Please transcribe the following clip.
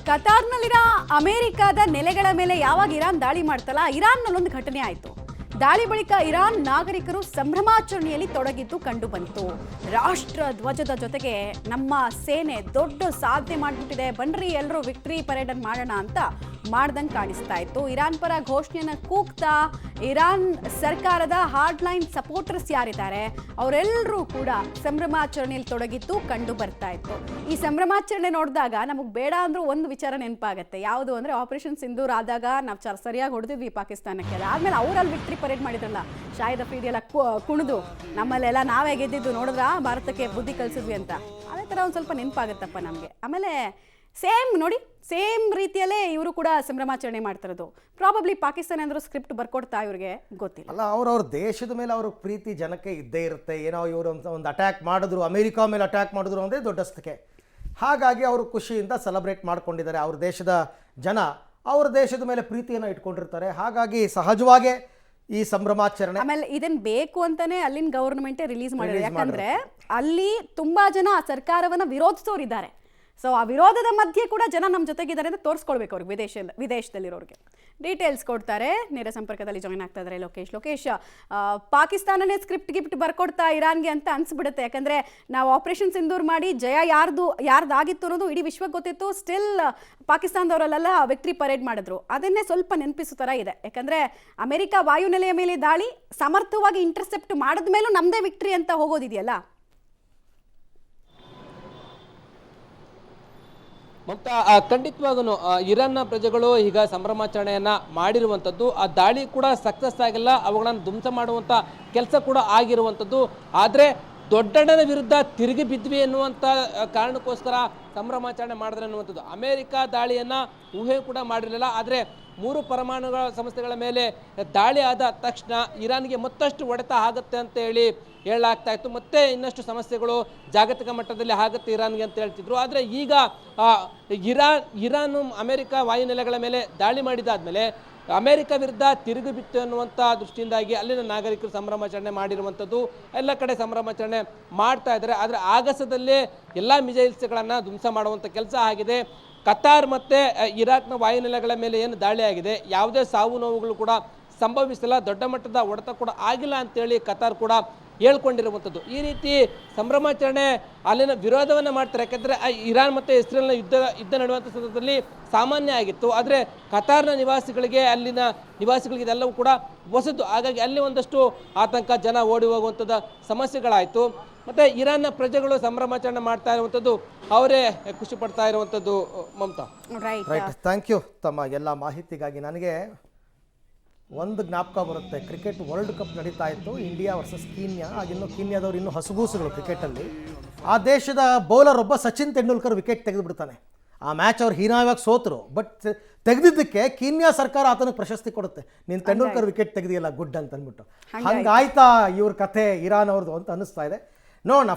ಕತಾರ್ನಲ್ಲಿರೋ ಅಮೆರಿಕದ ನೆಲೆಗಳ ಮೇಲೆ ಯಾವಾಗ ಇರಾನ್ ದಾಳಿ ಮಾಡ್ತಲ್ಲ, ಇರಾನ್ನಲ್ಲೊಂದು ಘಟನೆ ಆಯಿತು. ದಾಳಿ ಬಳಿಕ ಇರಾನ್ ನಾಗರಿಕರು ಸಂಭ್ರಮಾಚರಣೆಯಲ್ಲಿ ತೊಡಗಿದ್ದು ಕಂಡು ಬಂತು. ರಾಷ್ಟ್ರ ಧ್ವಜದ ಜೊತೆಗೆ ನಮ್ಮ ಸೇನೆ ದೊಡ್ಡ ಸಾಧನೆ ಮಾಡಿಬಿಟ್ಟಿದೆ, ಬನ್ರಿ ಎಲ್ಲರೂ ವಿಕ್ಟರಿ ಪರೇಡ್ ಅನ್ನು ಮಾಡೋಣ ಅಂತ ಮಾಡ್ದಂಗೆ ಕಾಣಿಸ್ತಾ ಇತ್ತು. ಇರಾನ್ ಪರ ಘೋಷಣೆಯನ್ನು ಕೂಗ್ತಾ ಇರಾನ್ ಸರ್ಕಾರದ ಹಾರ್ಡ್ಲೈನ್ ಸಪೋರ್ಟರ್ಸ್ ಯಾರಿದ್ದಾರೆ ಅವರೆಲ್ಲರೂ ಕೂಡ ಸಂಭ್ರಮಾಚರಣೆಯಲ್ಲಿ ತೊಡಗಿದ್ದು ಕಂಡು ಬರ್ತಾ ಇತ್ತು. ಈ ಸಂಭ್ರಮಾಚರಣೆ ನೋಡಿದಾಗ ನಮಗೆ ಬೇಡ ಅಂದ್ರೂ ಒಂದು ವಿಚಾರ ನೆನಪಾಗುತ್ತೆ. ಯಾವುದು ಅಂದರೆ ಆಪರೇಷನ್ ಸಿಂಧೂರ್ ಆದಾಗ ನಾವು ಸರಿಯಾಗಿ ಹೊಡೆದಿದ್ವಿ ಪಾಕಿಸ್ತಾನಕ್ಕೆ. ಅದಾದ್ಮೇಲೆ ಅವರಲ್ಲಿ ವಿಕ್ಟರಿ ಪರೇಡ್ ಮಾಡಿದ್ರಲ್ಲ, ಶಾಹಿದ್ ಅಫ್ರಿದಿ ಎಲ್ಲ ಕುಣಿದು ನಮ್ಮಲ್ಲೆಲ್ಲ ನಾವೇ ಗೆದ್ದಿದ್ದು ನೋಡಿದ್ರ ಭಾರತಕ್ಕೆ ಬುದ್ಧಿ ಕಲಿಸಿದ್ವಿ ಅಂತ. ಅದೇ ಥರ ಒಂದು ಸ್ವಲ್ಪ ನೆನಪಾಗುತ್ತಪ್ಪ ನಮಗೆ. ಆಮೇಲೆ ಸೇಮ್ ರೀತಿಯಲ್ಲೇ ಇವರು ಕೂಡ ಸಂಭ್ರಮಾಚರಣೆ ಮಾಡ್ತಿರೋದು. ಪ್ರಾಬಬ್ಲಿ ಪಾಕಿಸ್ತಾನ ಅಂದ್ರೂ ಸ್ಕ್ರಿಪ್ಟ್ ಬರ್ಕೊಡ್ತಾ ಇವ್ರಿಗೆ ಗೊತ್ತಿಲ್ಲ. ಅಲ್ಲ, ಅವ್ರವ್ರ ದೇಶದ ಮೇಲೆ ಅವ್ರ ಪ್ರೀತಿ ಜನಕ್ಕೆ ಇದ್ದೇ ಇರುತ್ತೆ. ಏನೋ ಇವರು ಒಂದು ಅಟ್ಯಾಕ್ ಮಾಡಿದ್ರು, ಅಮೆರಿಕಾ ಮೇಲೆ ಅಟ್ಯಾಕ್ ಮಾಡಿದ್ರು ಅಂದರೆ ದೊಡ್ಡಸ್ತಕ್ಕೆ. ಹಾಗಾಗಿ ಅವರು ಖುಷಿಯಿಂದ ಸೆಲೆಬ್ರೇಟ್ ಮಾಡ್ಕೊಂಡಿದ್ದಾರೆ. ಅವ್ರ ದೇಶದ ಜನ ಅವ್ರ ದೇಶದ ಮೇಲೆ ಪ್ರೀತಿಯನ್ನು ಇಟ್ಕೊಂಡಿರ್ತಾರೆ. ಹಾಗಾಗಿ ಸಹಜವಾಗೇ ಈ ಸಂಭ್ರಮಾಚರಣೆ. ಆಮೇಲೆ ಇದನ್ನ ಬೇಕು ಅಂತಾನೆ ಅಲ್ಲಿನ ಗವರ್ನಮೆಂಟೇ ರಿಲೀಸ್ ಮಾಡಿದ್ರು. ಯಾಕಂದ್ರೆ ಅಲ್ಲಿ ತುಂಬಾ ಜನ ಆ ಸರ್ಕಾರವನ್ನ ವಿರೋಧಿಸೋರಿದ್ದಾರೆ. ಸೊ ಆ ವಿರೋಧದ ಮಧ್ಯೆ ಕೂಡ ಜನ ನಮ್ಮ ಜೊತೆಗಿದ್ದಾರೆ ಅಂತ ತೋರಿಸ್ಕೊಳ್ಬೇಕು ಅವ್ರಿಗೆ. ವಿದೇಶದಲ್ಲಿರೋರಿಗೆ ಡೀಟೇಲ್ಸ್ ಕೊಡ್ತಾರೆ. ನೇರ ಸಂಪರ್ಕದಲ್ಲಿ ಜಾಯ್ನ್ ಆಗ್ತಾ ಇದ್ದಾರೆ ಲೋಕೇಶ್. ಪಾಕಿಸ್ತಾನನೇ ಸ್ಕ್ರಿಪ್ಟ್ ಗಿಫ್ಟ್ ಬರ್ಕೊಡ್ತಾ ಇರಾನ್ಗೆ ಅಂತ ಅನ್ಸ್ಬಿಡುತ್ತೆ. ಯಾಕಂದ್ರೆ ನಾವು ಆಪರೇಷನ್ ಸಿಂಧೂರ್ ಮಾಡಿ ಜಯ ಯಾರ್ದಾಗಿತ್ತು ಅನ್ನೋದು ಇಡೀ ವಿಶ್ವಕ್ಕೆ ಗೊತ್ತಿತ್ತು. ಸ್ಟಿಲ್ ಪಾಕಿಸ್ತಾನದವರಲ್ಲೆಲ್ಲ ವಿಕ್ಟರಿ ಪರೇಡ್ ಮಾಡಿದ್ರು. ಅದನ್ನೇ ಸ್ವಲ್ಪ ನೆನಪಿಸೋ ಥರ ಇದೆ. ಯಾಕಂದ್ರೆ ಅಮೆರಿಕ ವಾಯುನೆಲೆಯ ಮೇಲೆ ದಾಳಿ ಸಮರ್ಥವಾಗಿ ಇಂಟರ್ಸೆಪ್ಟ್ ಮಾಡಿದ ಮೇಲೂ ನಮ್ಮದೇ ವಿಕ್ಟರಿ ಅಂತ ಹೋಗೋದಿದೆಯಲ್ಲ. ಮಮತಾ, ಖಂಡಿತವಾಗೂ ಇರಾನ್ನ ಪ್ರಜೆಗಳು ಈಗ ಸಂಭ್ರಮಾಚರಣೆಯನ್ನ ಮಾಡಿರುವಂಥದ್ದು. ಆ ದಾಳಿ ಕೂಡ ಸಕ್ಸಸ್ ಆಗಿಲ್ಲ, ಅವುಗಳನ್ನು ಧ್ವಂಸ ಮಾಡುವಂಥ ಕೆಲಸ ಕೂಡ ಆಗಿರುವಂಥದ್ದು. ಆದರೆ ದೊಡ್ಡಣ್ಣನ ವಿರುದ್ಧ ತಿರುಗಿ ಬಿದ್ವಿ ಎನ್ನುವಂಥ ಕಾರಣಕ್ಕೋಸ್ಕರ ಸಂಭ್ರಮಾಚರಣೆ ಮಾಡಿದ್ರೆ ಅನ್ನುವಂಥದ್ದು. ಅಮೆರಿಕ ದಾಳಿಯನ್ನು ಊಹೆ ಕೂಡ ಮಾಡಿರಲಿಲ್ಲ. ಆದರೆ 3 ಪರಮಾಣುಗಳ ಸಂಸ್ಥೆಗಳ ಮೇಲೆ ದಾಳಿ ಆದ ತಕ್ಷಣ ಇರಾನ್ಗೆ ಮತ್ತಷ್ಟು ಹೊಡೆತ ಆಗುತ್ತೆ ಅಂತ ಹೇಳಲಾಗ್ತಾ ಇತ್ತು. ಮತ್ತೆ ಇನ್ನಷ್ಟು ಸಮಸ್ಯೆಗಳು ಜಾಗತಿಕ ಮಟ್ಟದಲ್ಲಿ ಆಗುತ್ತೆ ಇರಾನ್ಗೆ ಅಂತ ಹೇಳ್ತಿದ್ರು. ಆದರೆ ಈಗ ಇರಾನು ಅಮೆರಿಕ ವಾಯುನೆಲೆಗಳ ಮೇಲೆ ದಾಳಿ ಮಾಡಿದಾದ್ಮೇಲೆ ಅಮೆರಿಕ ವಿರುದ್ಧ ತಿರುಗಿ ಬಿತ್ತು ಅನ್ನುವಂಥ ದೃಷ್ಟಿಯಿಂದಾಗಿ ಅಲ್ಲಿನ ನಾಗರಿಕರು ಸಂಭ್ರಮಾಚರಣೆ ಮಾಡಿರುವಂಥದ್ದು. ಎಲ್ಲ ಕಡೆ ಸಂಭ್ರಮಾಚರಣೆ ಮಾಡ್ತಾ ಇದ್ದಾರೆ. ಆದರೆ ಆಗಸದಲ್ಲೇ ಎಲ್ಲ ಮಿಸೈಲ್ಸ್ಗಳನ್ನು ಧ್ವಂಸ ಮಾಡುವಂಥ ಕೆಲಸ ಆಗಿದೆ. ಕತಾರ್ ಮತ್ತು ಇರಾಕ್ನ ವಾಯುನೆಲೆಗಳ ಮೇಲೆ ಏನು ದಾಳಿ ಆಗಿದೆ, ಯಾವುದೇ ಸಾವು ನೋವುಗಳು ಕೂಡ ಸಂಭವಿಸಿಲ್ಲ, ದೊಡ್ಡ ಮಟ್ಟದ ಹೊಡೆತ ಕೂಡ ಆಗಿಲ್ಲ ಅಂತೇಳಿ ಕತಾರ್ ಕೂಡ ಹೇಳ್ಕೊಂಡಿರುವಂಥದ್ದು. ಈ ರೀತಿ ಸಂಭ್ರಮಾಚರಣೆ ಅಲ್ಲಿನ ವಿರೋಧವನ್ನು ಮಾಡ್ತಾರೆ. ಯಾಕೆಂದರೆ ಇರಾನ್ ಮತ್ತು ಇಸ್ರೇಲ್ನ ಯುದ್ಧ ನಡೆಯುವಂಥ ಸಂದರ್ಭದಲ್ಲಿ ಸಾಮಾನ್ಯ ಆಗಿತ್ತು. ಆದರೆ ಕತಾರ್ನ ನಿವಾಸಿಗಳಿಗೆ, ಅಲ್ಲಿನ ನಿವಾಸಿಗಳಿಗೆ ಇದೆಲ್ಲವೂ ಕೂಡ ಹೊಸದು. ಹಾಗಾಗಿ ಅಲ್ಲಿ ಒಂದಷ್ಟು ಆತಂಕ, ಜನ ಓಡಿ ಹೋಗುವಂಥದ್ದು ಸಮಸ್ಯೆಗಳಾಯಿತು. ಮತ್ತು ಇರಾನ್ನ ಪ್ರಜೆಗಳು ಸಂಭ್ರಮಾಚರಣೆ ಮಾಡ್ತಾ ಇರುವಂಥದ್ದು ಅವರೇ ಖುಷಿ ಪಡ್ತಾ ಇರುವಂಥದ್ದು. ಮಮತಾ, ರೈಟ್, ಥ್ಯಾಂಕ್ ಯು ತಮ್ಮ ಎಲ್ಲ ಮಾಹಿತಿಗಾಗಿ. ನನಗೆ ಒಂದು ಜ್ಞಾಪಕ ಬರುತ್ತೆ. ಕ್ರಿಕೆಟ್ ವರ್ಲ್ಡ್ ಕಪ್ ನಡೀತಾ ಇತ್ತು, ಇಂಡಿಯಾ ವರ್ಸಸ್ ಕೀನ್ಯಾ. ಆಗಿನ್ನೂ ಕೀನ್ಯಾದವ್ರು ಇನ್ನೂ ಹಸುಗೂಸುಗಳು ಕ್ರಿಕೆಟಲ್ಲಿ. ಆ ದೇಶದ ಬೌಲರ್ ಒಬ್ಬ ಸಚಿನ್ ತೆಂಡೂಲ್ಕರ್ ವಿಕೆಟ್ ತೆಗೆದುಬಿಡ್ತಾನೆ. ಆ ಮ್ಯಾಚ್ ಅವ್ರು ಹೀನಾಯವಾಗಿ ಸೋತರು. ಬಟ್ ತೆಗೆದಿದ್ದಕ್ಕೆ ಕೀನ್ಯಾ ಸರ್ಕಾರ ಆತನಿಗೆ ಪ್ರಶಸ್ತಿ ಕೊಡುತ್ತೆ. ನೀನು ತೆಂಡೂಲ್ಕರ್ ವಿಕೆಟ್ ತೆಗೆದಿಯಲ್ಲ, ಗುಡ್ ಅಂತ ಅಂದ್ಬಿಟ್ಟು. ಹಂಗಾಯ್ತಾ ಇವ್ರ ಕಥೆ ಇರಾನ್ ಅವ್ರದ್ದು ಅಂತ ಅನ್ನಿಸ್ತಾ ಇದೆ. ನೋಡೋಣ.